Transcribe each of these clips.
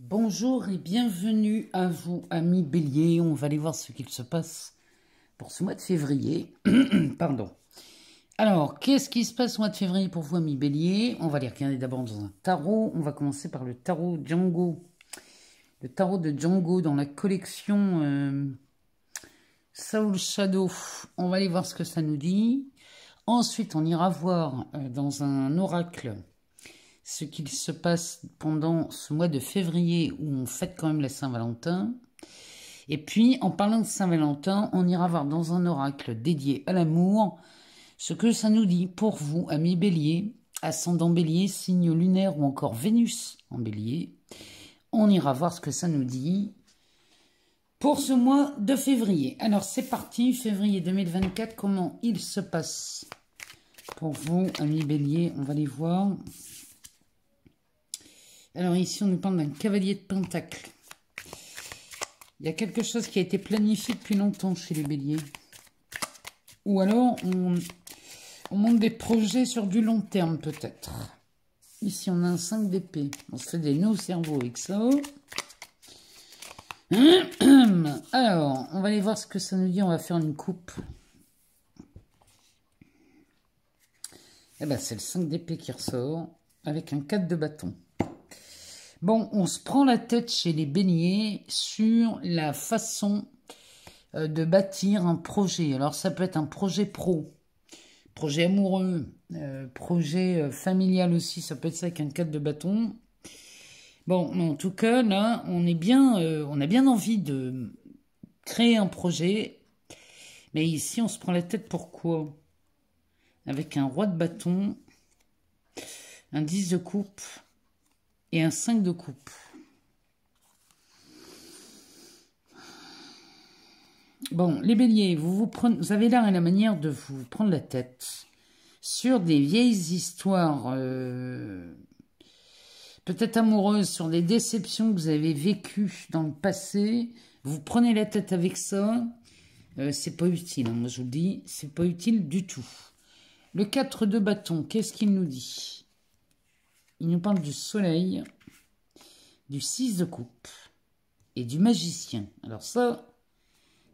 Bonjour et bienvenue à vous, amis Bélier. On va aller voir ce qu'il se passe pour ce mois de février. Pardon. Alors, qu'est-ce qui se pace au mois de février pour vous, amis Bélier? On va les regarder d'abord dans un tarot. On va commencer par le tarot Django. Le tarot de Django dans la collection Soul Shadow. On va aller voir ce que ça nous dit. Ensuite, on ira voir dans un oracle ce qu'il se passe pendant ce mois de février où on fête quand même la Saint-Valentin. Et puis, en parlant de Saint-Valentin, on ira voir dans un oracle dédié à l'amour ce que ça nous dit pour vous, amis Bélier, ascendant Bélier, signe lunaire ou encore Vénus en Bélier. On ira voir ce que ça nous dit pour ce mois de février. Alors, c'est parti, février 2024, comment il se passe pour vous, amis Bélier? On va les voir. Alors ici, on nous parle d'un cavalier de pentacle. Il y a quelque chose qui a été planifié depuis longtemps chez les béliers. Ou alors, on monte des projets sur du long terme, peut-être. Ici, on a un 5 d'épée. On se fait des nœuds au cerveau avec ça. Alors, on va aller voir ce que ça nous dit. On va faire une coupe. Eh bien, c'est le 5 d'épée qui ressort avec un 4 de bâton. Bon, on se prend la tête chez les béliers sur la façon de bâtir un projet. Alors, ça peut être un projet pro, projet amoureux, projet familial aussi. Ça peut être ça avec un 4 de bâton. Bon, mais en tout cas, là, on a bien envie de créer un projet. Mais ici, on se prend la tête pour quoi? Avec un roi de bâton, un 10 de coupe et un 5 de coupe. Bon, les béliers, vous avez l'art et la manière de vous prendre la tête sur des vieilles histoires, peut-être amoureuses, sur des déceptions que vous avez vécues dans le passé. Vous prenez la tête avec ça, c'est pas utile, hein, moi je vous le dis, c'est pas utile du tout. Le 4 de bâton, qu'est-ce qu'il nous dit? Il nous parle du soleil, du 6 de coupe et du magicien. Alors ça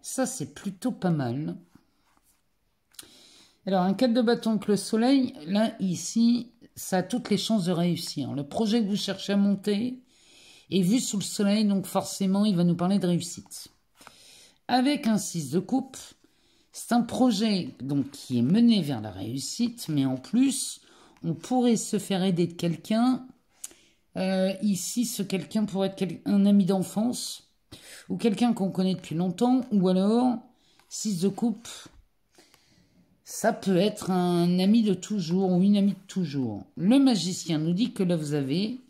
c'est plutôt pas mal. Alors un 4 de bâton avec le soleil, là, ici, ça a toutes les chances de réussir. Le projet que vous cherchez à monter est vu sous le soleil, donc forcément, il va nous parler de réussite. Avec un 6 de coupe, c'est un projet donc, qui est mené vers la réussite, mais en plus, on pourrait se faire aider de quelqu'un. Ici, ce quelqu'un pourrait être un ami d'enfance ou quelqu'un qu'on connaît depuis longtemps, ou alors, 6 de coupe, ça peut être un ami de toujours ou une amie de toujours. Le magicien nous dit que là, vous avez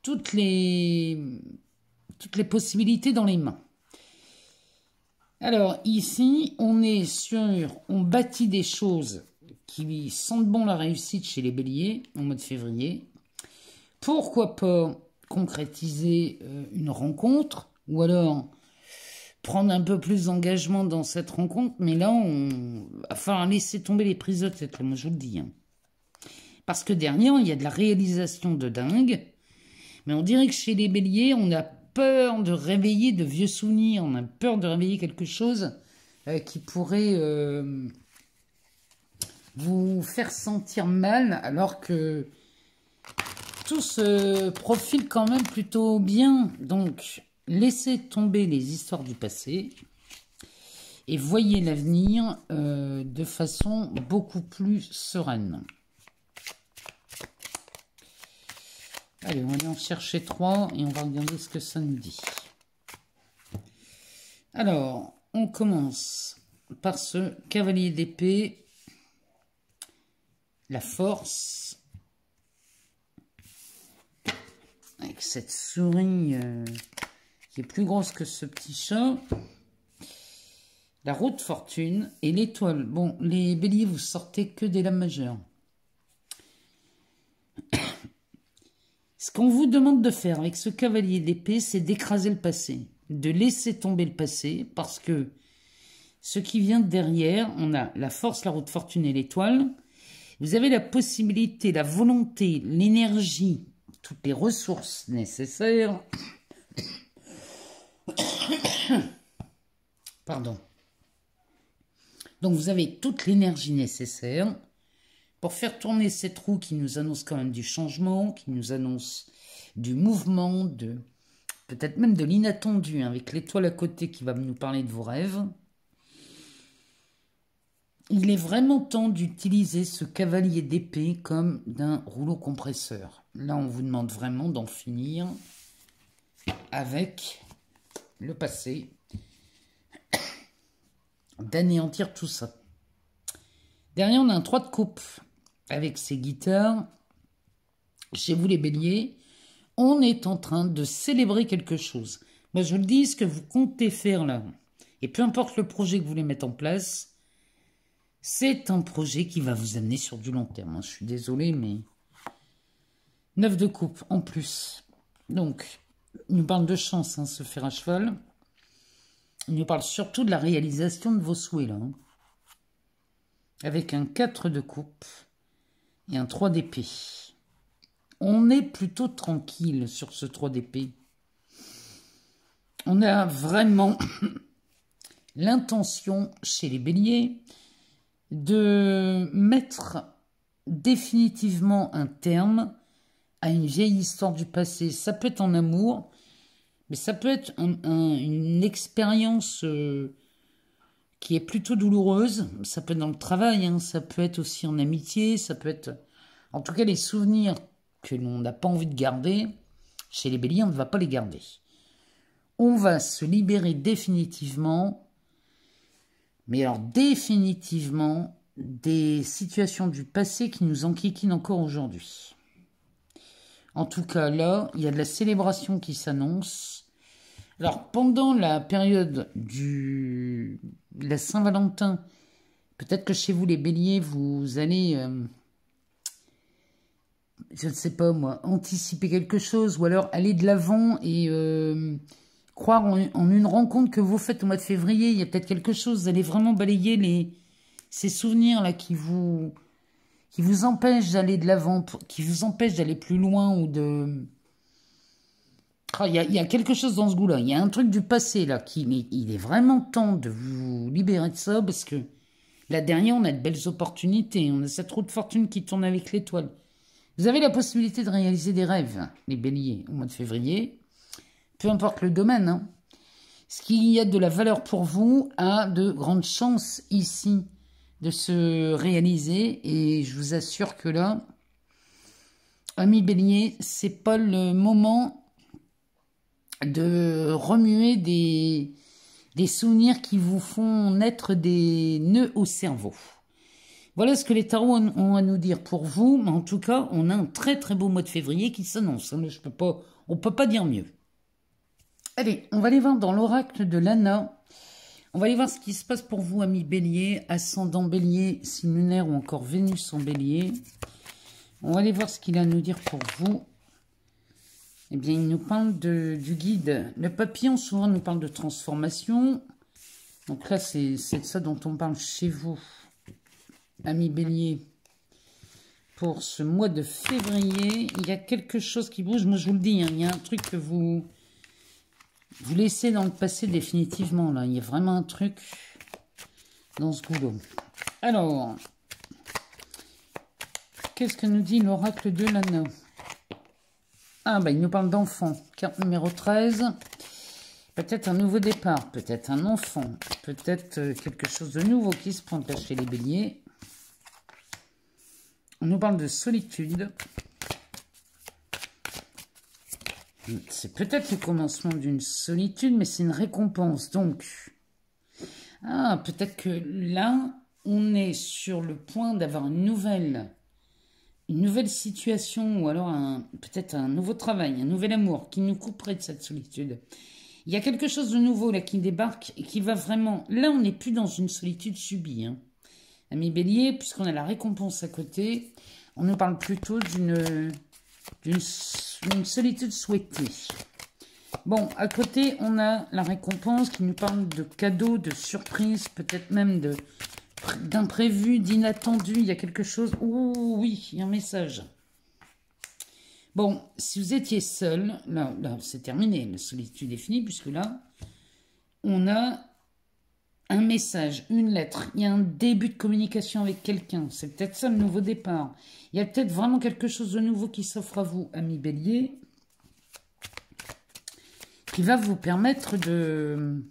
toutes les possibilités dans les mains. Alors, ici, on bâtit des choses qui sentent bon la réussite chez les béliers au mois de février. Pourquoi pas concrétiser une rencontre ou alors prendre un peu plus d'engagement dans cette rencontre, mais là, on va falloir laisser tomber les prises de tête, moi je vous le dis. Hein. Parce que derrière, il y a de la réalisation de dingue, mais on dirait que chez les béliers, on a peur de réveiller de vieux souvenirs, on a peur de réveiller quelque chose qui pourrait vous faire sentir mal, alors que tout se profile quand même plutôt bien. Donc, laissez tomber les histoires du passé et voyez l'avenir de façon beaucoup plus sereine. Allez, on va aller en chercher 3 et on va regarder ce que ça nous dit. Alors, on commence par ce cavalier d'épée, la force, avec cette souris qui est plus grosse que ce petit chat, la roue de fortune et l'étoile. Bon, les béliers, vous sortez que des lames majeures. Ce qu'on vous demande de faire avec ce cavalier d'épée, c'est d'écraser le passé, de laisser tomber le passé, parce que ce qui vient derrière, on a la force, la roue de fortune et l'étoile. Vous avez la possibilité, la volonté, l'énergie toutes les ressources nécessaires. Pardon. Donc vous avez toute l'énergie nécessaire pour faire tourner cette roue qui nous annonce quand même du changement, qui nous annonce du mouvement, peut-être même de l'inattendu, hein, avec l'étoile à côté qui va nous parler de vos rêves. Il est vraiment temps d'utiliser ce cavalier d'épée comme d'un rouleau compresseur. Là, on vous demande vraiment d'en finir avec le passé, d'anéantir tout ça. Derrière, on a un 3 de coupe avec ses guitares. Chez vous, les béliers, on est en train de célébrer quelque chose. Moi, je vous le dis, ce que vous comptez faire là, et peu importe le projet que vous voulez mettre en place, c'est un projet qui va vous amener sur du long terme. Je suis désolé, mais 9 de coupe en plus. Donc, il nous parle de chance, hein, se faire à cheval. Il nous parle surtout de la réalisation de vos souhaits, là. Hein. Avec un 4 de coupe et un 3 d'épée. On est plutôt tranquille sur ce 3 d'épée. On a vraiment l'intention chez les béliers de mettre définitivement un terme à une vieille histoire du passé. Ça peut être en amour, mais ça peut être une expérience qui est plutôt douloureuse. Ça peut être dans le travail, hein, ça peut être aussi en amitié, ça peut être... En tout cas, les souvenirs que l'on n'a pas envie de garder, chez les béliers, on ne va pas les garder. On va se libérer définitivement, mais alors définitivement, des situations du passé qui nous enquiquinent encore aujourd'hui. En tout cas, là, il y a de la célébration qui s'annonce. Alors, pendant la période de la Saint-Valentin, peut-être que chez vous, les béliers, vous allez, je ne sais pas moi, anticiper quelque chose, ou alors aller de l'avant et croire en une rencontre que vous faites au mois de février. Il y a peut-être quelque chose, vous allez vraiment balayer ces souvenirs-là qui vous empêchent d'aller de l'avant, qui vous empêchent d'aller plus loin ou de... Oh, il y a quelque chose dans ce goût-là. Il y a un truc du passé, là, il est vraiment temps de vous libérer de ça, parce que là, derrière, on a de belles opportunités. On a cette roue de fortune qui tourne avec l'étoile. Vous avez la possibilité de réaliser des rêves, les béliers, au mois de février. Peu importe le domaine, hein. Ce qui a de la valeur pour vous a de grandes chances ici de se réaliser. Et je vous assure que là, amis béliers, c'est pas le moment de remuer des souvenirs qui vous font naître des nœuds au cerveau. Voilà ce que les tarots ont à nous dire pour vous. Mais en tout cas, on a un très très beau mois de février qui s'annonce. On ne peut pas dire mieux. Allez, on va aller voir dans l'oracle de Lana. On va aller voir ce qui se passe pour vous, amis bélier, ascendant bélier, signe lunaire ou encore Vénus en bélier. On va aller voir ce qu'il a à nous dire pour vous. Eh bien, il nous parle du guide. Le papillon, souvent, nous parle de transformation. Donc là, c'est de ça dont on parle chez vous, amis bélier. Pour ce mois de février, il y a quelque chose qui bouge. Moi, je vous le dis, hein, il y a un truc que vous laissez dans le passé définitivement. Là, il y a vraiment un truc dans ce goulot. Alors, qu'est-ce que nous dit l'oracle de Lana? Ah, ben, il nous parle d'enfant. Carte numéro 13. Peut-être un nouveau départ, peut-être un enfant, peut-être quelque chose de nouveau qui se pointe chez les béliers. On nous parle de solitude. C'est peut-être le commencement d'une solitude, mais c'est une récompense. Donc, peut-être que là, on est sur le point d'avoir une nouvelle situation, ou alors peut-être un nouveau travail, un nouvel amour qui nous couperait de cette solitude. Il y a quelque chose de nouveau là qui débarque et qui va vraiment... Là, on n'est plus dans une solitude subie. Hein. Amis bélier, puisqu'on a la récompense à côté, on nous parle plutôt d'une solitude souhaitée. Bon, à côté, on a la récompense qui nous parle de cadeaux, de surprises, peut-être même d'imprévus, d'inattendus. Il y a quelque chose... Oh oui, il y a un message. Bon, si vous étiez seul, là c'est terminé, la solitude est finie, puisque là, on a un message, une lettre, il y a un début de communication avec quelqu'un, c'est peut-être ça le nouveau départ. Il y a peut-être vraiment quelque chose de nouveau qui s'offre à vous, ami Bélier, qui va vous permettre de...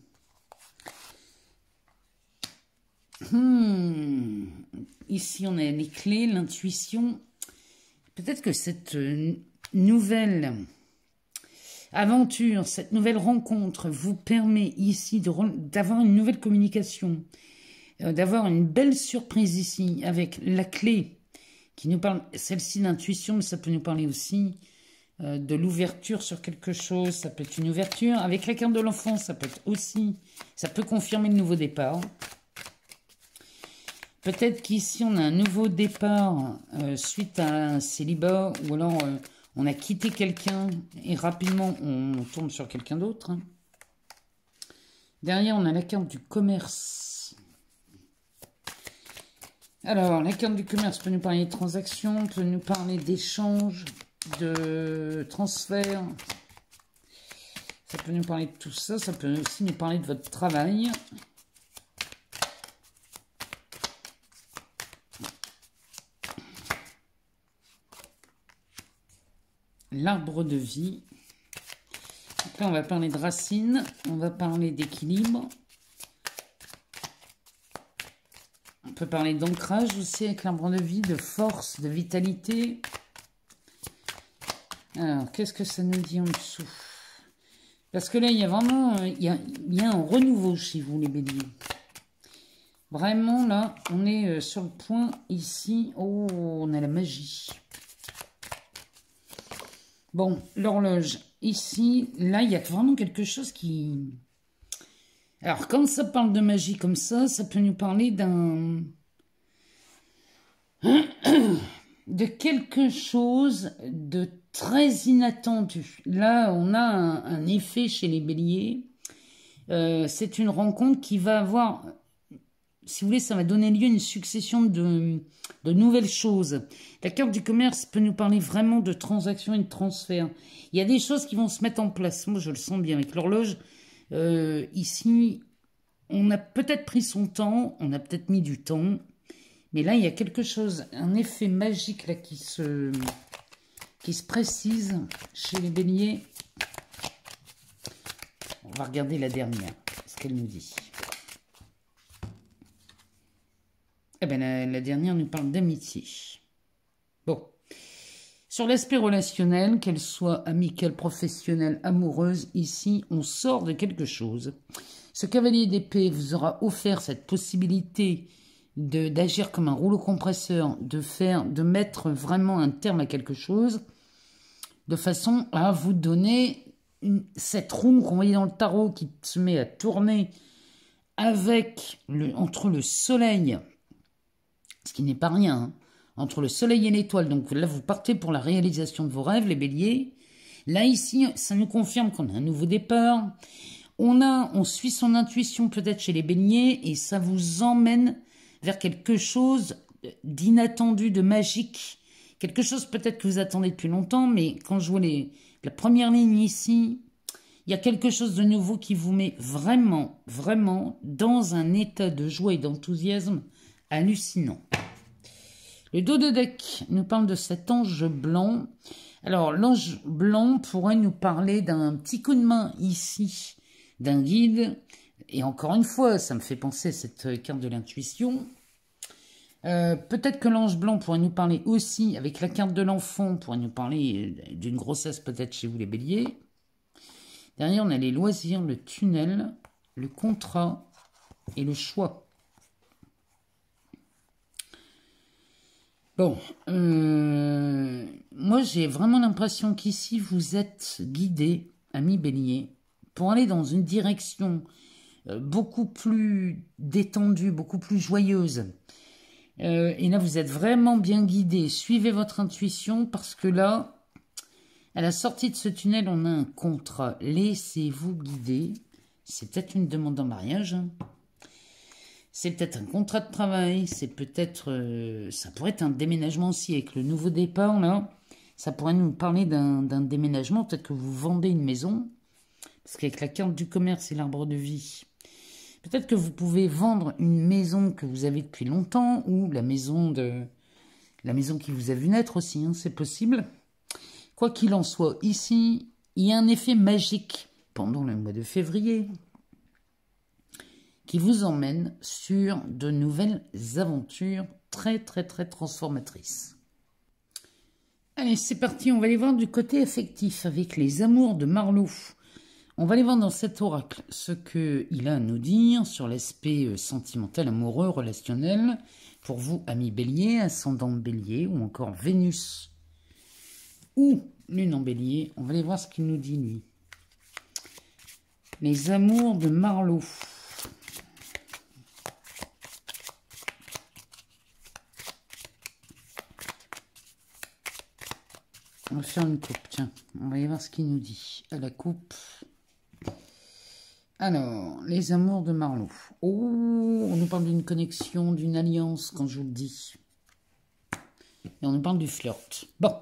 Ici, on a les clés, l'intuition. Peut-être que cette nouvelle aventure, cette nouvelle rencontre vous permet ici d'avoir une nouvelle communication, d'avoir une belle surprise ici avec la clé qui nous parle, celle-ci d'intuition, mais ça peut nous parler aussi de l'ouverture sur quelque chose, ça peut être une ouverture. Avec la carte de l'enfant, ça peut être aussi, ça peut confirmer le nouveau départ. Peut-être qu'ici, on a un nouveau départ suite à un célibat, ou alors on a quitté quelqu'un et rapidement, on tombe sur quelqu'un d'autre. Hein. Derrière, on a la carte du commerce. Alors, la carte du commerce peut nous parler de transactions, peut nous parler d'échanges, de transferts. Ça peut nous parler de tout ça. Ça peut aussi nous parler de votre travail. L'arbre de vie. Donc là, on va parler de racines, on va parler d'équilibre. On peut parler d'ancrage aussi avec l'arbre de vie, de force, de vitalité. Alors, qu'est-ce que ça nous dit en dessous? Parce que là, il y a vraiment il y a un renouveau chez vous, les béliers. Vraiment, là, on est sur le point ici. Oh, on a la magie. Bon, l'horloge, ici, là, il y a vraiment quelque chose qui... Alors, quand ça parle de magie comme ça peut nous parler d'un... de quelque chose de très inattendu. Là, on a un effet chez les béliers. C'est une rencontre qui va avoir... Si vous voulez, ça va donner lieu à une succession de nouvelles choses. La carte du commerce peut nous parler vraiment de transactions et de transferts. Il y a des choses qui vont se mettre en place. Moi, je le sens bien avec l'horloge. Ici, on a peut-être pris son temps, on a peut-être mis du temps. Mais là, il y a quelque chose, un effet magique là qui se précise chez les béliers. On va regarder la dernière, ce qu'elle nous dit. Eh bien, la dernière nous parle d'amitié. Bon. Sur l'aspect relationnel, qu'elle soit amicale, professionnelle, amoureuse, ici, on sort de quelque chose. Ce cavalier d'épée vous aura offert cette possibilité d'agir comme un rouleau compresseur, de mettre vraiment un terme à quelque chose, de façon à vous donner cette roue qu'on voyait dans le tarot qui se met à tourner avec entre le soleil, ce qui n'est pas rien, hein, entre le soleil et l'étoile. Donc là, vous partez pour la réalisation de vos rêves, les béliers. Là, ici, ça nous confirme qu'on a un nouveau départ. On suit son intuition peut-être chez les béliers et ça vous emmène vers quelque chose d'inattendu, de magique. Quelque chose peut-être que vous attendez depuis longtemps, mais quand je vois la première ligne ici, il y a quelque chose de nouveau qui vous met vraiment, vraiment dans un état de joie et d'enthousiasme hallucinant. Le dos de deck nous parle de cet ange blanc. Alors, l'ange blanc pourrait nous parler d'un petit coup de main ici, d'un guide. Et encore une fois, ça me fait penser à cette carte de l'intuition. Peut-être que l'ange blanc pourrait nous parler aussi, avec la carte de l'enfant, pourrait nous parler d'une grossesse peut-être chez vous les béliers. Derrière, on a les loisirs, le tunnel, le contrat et le choix. Bon, moi j'ai vraiment l'impression qu'ici vous êtes guidé, ami bélier, pour aller dans une direction beaucoup plus détendue, beaucoup plus joyeuse. Et là, vous êtes vraiment bien guidé. Suivez votre intuition parce que là, à la sortie de ce tunnel, on a un contrat. Laissez-vous guider. C'est peut-être une demande en mariage. Hein. C'est peut-être un contrat de travail. C'est peut-être... ça pourrait être un déménagement aussi avec le nouveau départ, là. Ça pourrait nous parler d'un déménagement. Peut-être que vous vendez une maison. Parce qu'avec la carte du commerce et l'arbre de vie, peut-être que vous pouvez vendre une maison que vous avez depuis longtemps ou la maison qui vous a vu naître aussi, hein, c'est possible. Quoi qu'il en soit, ici, il y a un effet magique pendant le mois de février qui vous emmène sur de nouvelles aventures très transformatrices. Allez, c'est parti, on va aller voir du côté affectif avec les amours de Marlot. On va aller voir dans cet oracle ce qu'il a à nous dire sur l'aspect sentimental, amoureux, relationnel. Pour vous, amis bélier, ascendant bélier ou encore Vénus ou lune en bélier, on va aller voir ce qu'il nous dit lui. Les amours de Marlot. On va faire une coupe, tiens. On va aller voir ce qu'il nous dit. À la coupe. Alors, les amours de Marlot. Oh, on nous parle d'une connexion, d'une alliance, quand je vous le dis. Et on nous parle du flirt. Bon.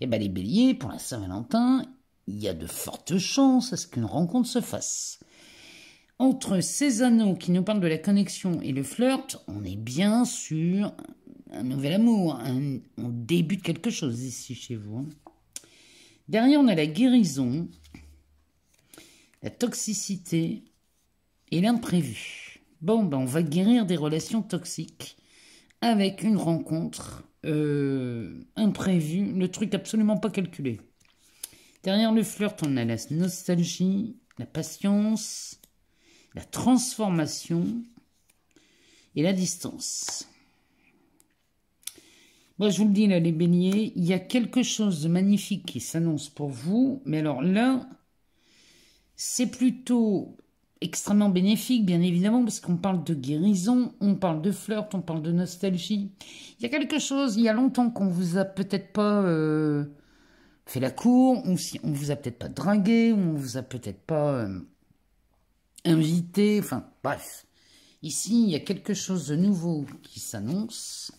Eh bien, les béliers, pour la Saint-Valentin, il y a de fortes chances à ce qu'une rencontre se fasse. Entre ces anneaux qui nous parlent de la connexion et le flirt, on est bien sur un nouvel amour. On débute quelque chose ici chez vous. Derrière, on a la guérison, la toxicité et l'imprévu. Bon, ben on va guérir des relations toxiques avec une rencontre imprévue, le truc absolument pas calculé. Derrière le flirt, on a la nostalgie, la patience, la transformation et la distance. Moi, je vous le dis, là, les béliers, il y a quelque chose de magnifique qui s'annonce pour vous. Mais alors là, c'est plutôt extrêmement bénéfique, bien évidemment, parce qu'on parle de guérison, on parle de flirt, on parle de nostalgie. Il y a quelque chose, il y a longtemps qu'on vous a peut-être pas fait la cour, ou si on vous a peut-être pas dragué, ou on vous a peut-être pas invité, enfin, bref. Ici, il y a quelque chose de nouveau qui s'annonce.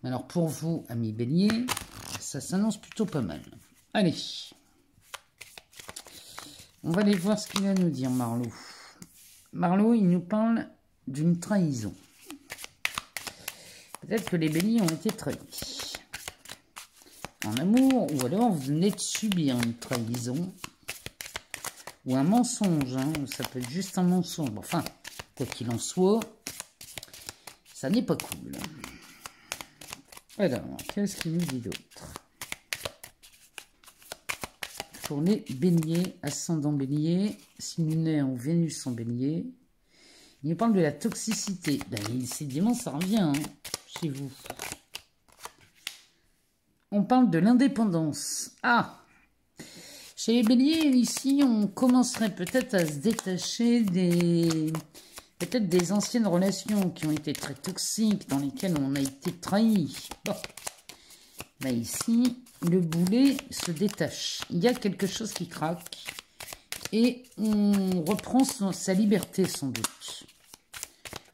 Alors, pour vous, amis béliers, ça s'annonce plutôt pas mal. Allez. On va aller voir ce qu'il va nous dire, Marlot. Marlot, il nous parle d'une trahison. Peut-être que les béliers ont été trahis. En amour, ou alors vous venez de subir une trahison. Ou un mensonge, hein, ça peut être juste un mensonge. Enfin, quoi qu'il en soit, ça n'est pas cool. Alors, qu'est-ce qu'il nous dit d'autre? Pour les béliers, ascendant bélier, signe lunaire ou Vénus en bélier, il nous parle de la toxicité. Ben, décidément, ça revient hein, chez vous. On parle de l'indépendance. Ah! Chez les béliers, ici, on commencerait peut-être à se détacher peut-être des anciennes relations qui ont été très toxiques, dans lesquelles on a été trahi. Bon. Là, ici, le boulet se détache. Il y a quelque chose qui craque. Et on reprend sa liberté, sans doute.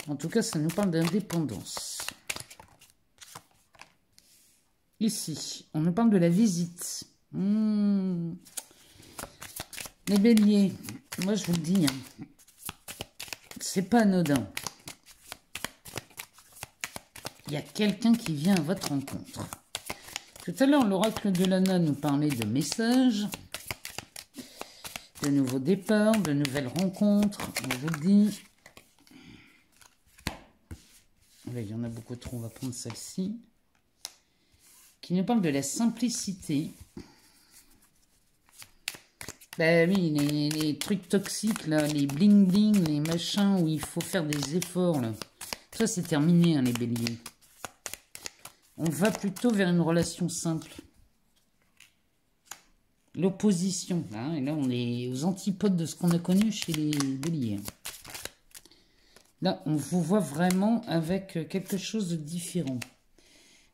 En tout cas, ça nous parle d'indépendance. Ici, on nous parle de la visite. Les béliers, moi je vous le dis, hein, c'est pas anodin. Il y a quelqu'un qui vient à votre rencontre. Tout à l'heure, l'oracle de Lana nous parlait de messages, de nouveaux départs, de nouvelles rencontres. On vous le dit. Là, il y en a beaucoup trop, on va prendre celle-ci. Qui nous parle de la simplicité. Ben oui, les trucs toxiques, là, les bling-bling, les machins où il faut faire des efforts, là. Ça, c'est terminé, hein, les béliers. On va plutôt vers une relation simple. L'opposition, hein, et là, on est aux antipodes de ce qu'on a connu chez les béliers. Là, on vous voit vraiment avec quelque chose de différent.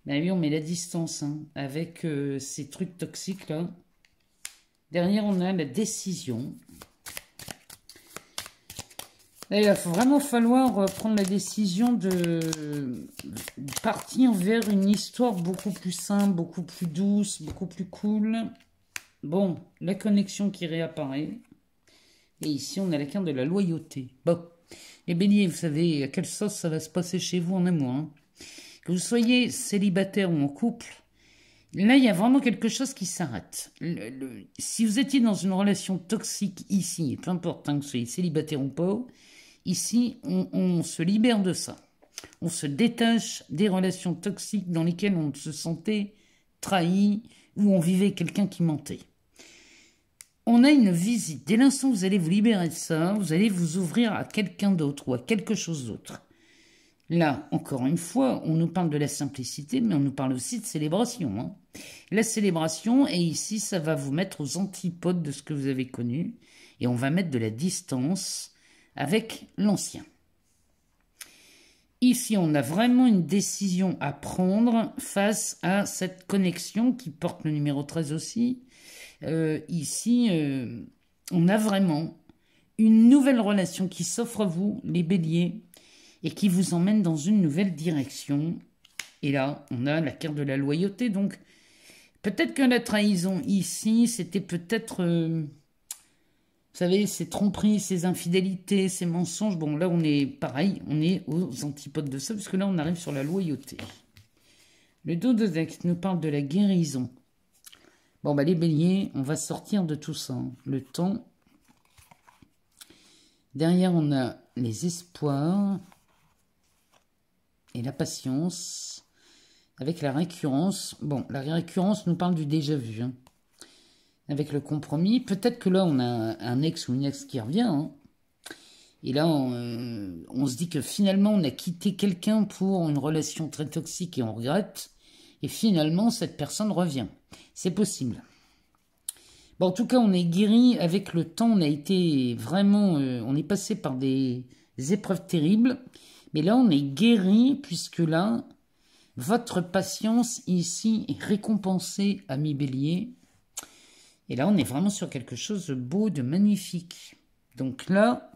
Ben oui, on met la distance, hein, avec ces trucs toxiques, là. Derrière, on a la décision. Là, il va vraiment falloir prendre la décision de partir vers une histoire beaucoup plus simple, beaucoup plus douce, beaucoup plus cool. Bon, la connexion qui réapparaît. Et ici, on a la carte de la loyauté. Bon, les béliers, vous savez à quelle sauce ça va se passer chez vous en amour. Hein. Que vous soyez célibataire ou en couple, là, il y a vraiment quelque chose qui s'arrête. Si vous étiez dans une relation toxique ici, peu importe hein, que vous soyez célibataire ou pas, ici, on se libère de ça. On se détache des relations toxiques dans lesquelles on se sentait trahi ou on vivait quelqu'un qui mentait. On a une visite. Dès l'instant où vous allez vous libérer de ça, vous allez vous ouvrir à quelqu'un d'autre ou à quelque chose d'autre. Là, encore une fois, on nous parle de la simplicité, mais on nous parle aussi de célébration. Hein. La célébration, et ici, ça va vous mettre aux antipodes de ce que vous avez connu, et on va mettre de la distance avec l'ancien. Ici, on a vraiment une décision à prendre face à cette connexion qui porte le numéro 13 aussi. Ici, on a vraiment une nouvelle relation qui s'offre à vous, les béliers, et qui vous emmène dans une nouvelle direction. Et là, on a la carte de la loyauté. Donc, peut-être que la trahison ici, c'était peut-être, vous savez, ces tromperies, ces infidélités, ces mensonges. Bon, là, on est pareil, on est aux antipodes de ça, parce que là, on arrive sur la loyauté. Le dos de deck nous parle de la guérison. Bon, bah, les béliers, on va sortir de tout ça. Hein. Le temps. Derrière, on a les espoirs et la patience. Avec la récurrence. Bon, la récurrence nous parle du déjà vu. Hein. Avec le compromis. Peut-être que là, on a un ex ou une ex qui revient. Hein. Et là, on se dit que finalement, on a quitté quelqu'un pour une relation très toxique et on regrette. Et finalement, cette personne revient. C'est possible. Bon, en tout cas, on est guéri avec le temps. On a été vraiment... on est passé par des épreuves terribles. Mais là, on est guéri puisque là, votre patience ici est récompensée, ami bélier. Et là, on est vraiment sur quelque chose de beau, de magnifique. Donc là,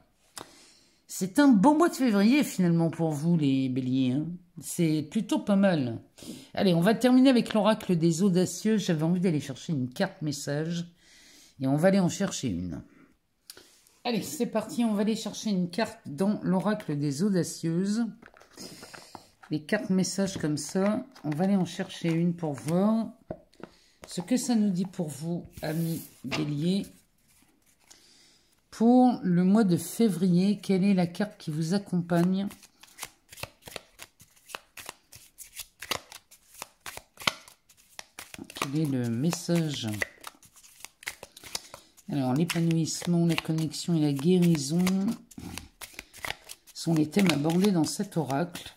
c'est un bon mois de février finalement pour vous, les béliers. Hein. C'est plutôt pas mal. Allez, on va terminer avec l'oracle des audacieux. J'avais envie d'aller chercher une carte message. Et on va aller en chercher une. Allez, c'est parti. On va aller chercher une carte dans l'oracle des audacieuses. Les cartes messages comme ça. On va aller en chercher une pour voir ce que ça nous dit pour vous, amis béliers. Pour le mois de février, quelle est la carte qui vous accompagne ? Quel est le message ? Alors, l'épanouissement, la connexion et la guérison sont les thèmes abordés dans cet oracle.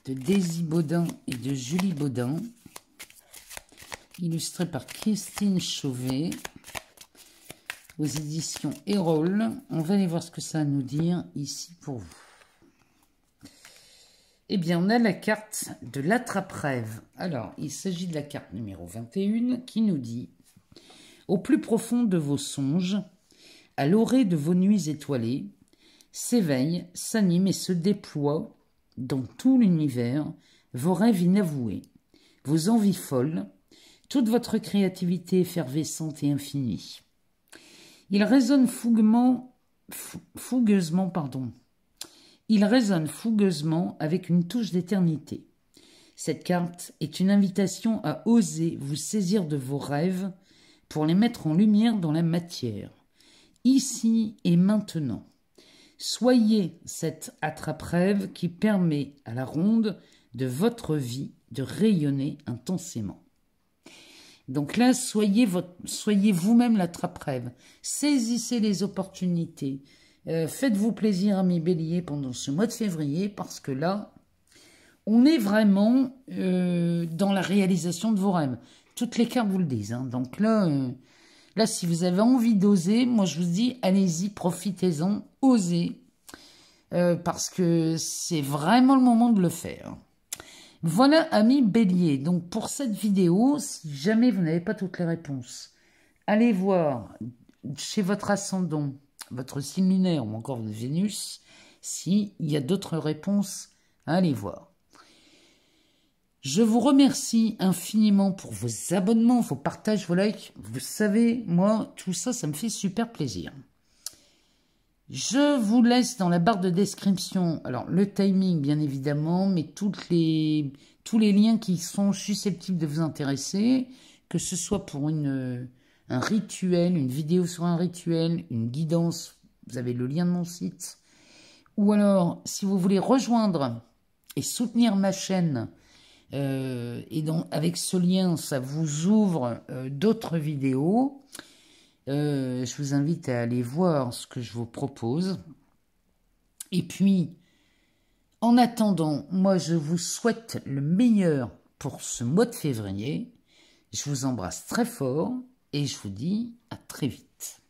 De Daisy Baudin et de Julie Baudin. Illustré par Christine Chauvet. Aux éditions Erol. On va aller voir ce que ça a à nous dire ici pour vous. Eh bien, on a la carte de l'attrape-rêve. Alors, il s'agit de la carte numéro 21 qui nous dit « Au plus profond de vos songes, à l'orée de vos nuits étoilées, s'éveillent, s'animent et se déploient dans tout l'univers vos rêves inavoués, vos envies folles, toute votre créativité effervescente et infinie. Il résonne Il résonne fougueusement avec une touche d'éternité. Cette carte est une invitation à oser vous saisir de vos rêves pour les mettre en lumière dans la matière, ici et maintenant. Soyez cette attrape-rêve qui permet à la ronde de votre vie de rayonner intensément. Donc là, soyez vous-même l'attrape-rêve. Saisissez les opportunités. Faites-vous plaisir, mes béliers, pendant ce mois de février, parce que là, on est vraiment dans la réalisation de vos rêves. Toutes les cartes vous le disent. Hein. Donc là, si vous avez envie d'oser, moi je vous dis, allez-y, profitez-en, osez, parce que c'est vraiment le moment de le faire. Voilà, amis béliers. Donc pour cette vidéo, si jamais vous n'avez pas toutes les réponses, allez voir chez votre ascendant, votre signe lunaire ou encore votre Vénus, s'il y a d'autres réponses à aller voir. Je vous remercie infiniment pour vos abonnements, vos partages, vos likes. Vous savez, moi, tout ça, ça me fait super plaisir. Je vous laisse dans la barre de description, alors le timing bien évidemment, mais tous les liens qui sont susceptibles de vous intéresser, que ce soit pour un rituel, une vidéo sur un rituel, une guidance, vous avez le lien de mon site, ou alors si vous voulez rejoindre et soutenir ma chaîne, et donc avec ce lien, ça vous ouvre d'autres vidéos. Je vous invite à aller voir ce que je vous propose. Et puis, en attendant, moi je vous souhaite le meilleur pour ce mois de février. Je vous embrasse très fort et je vous dis à très vite.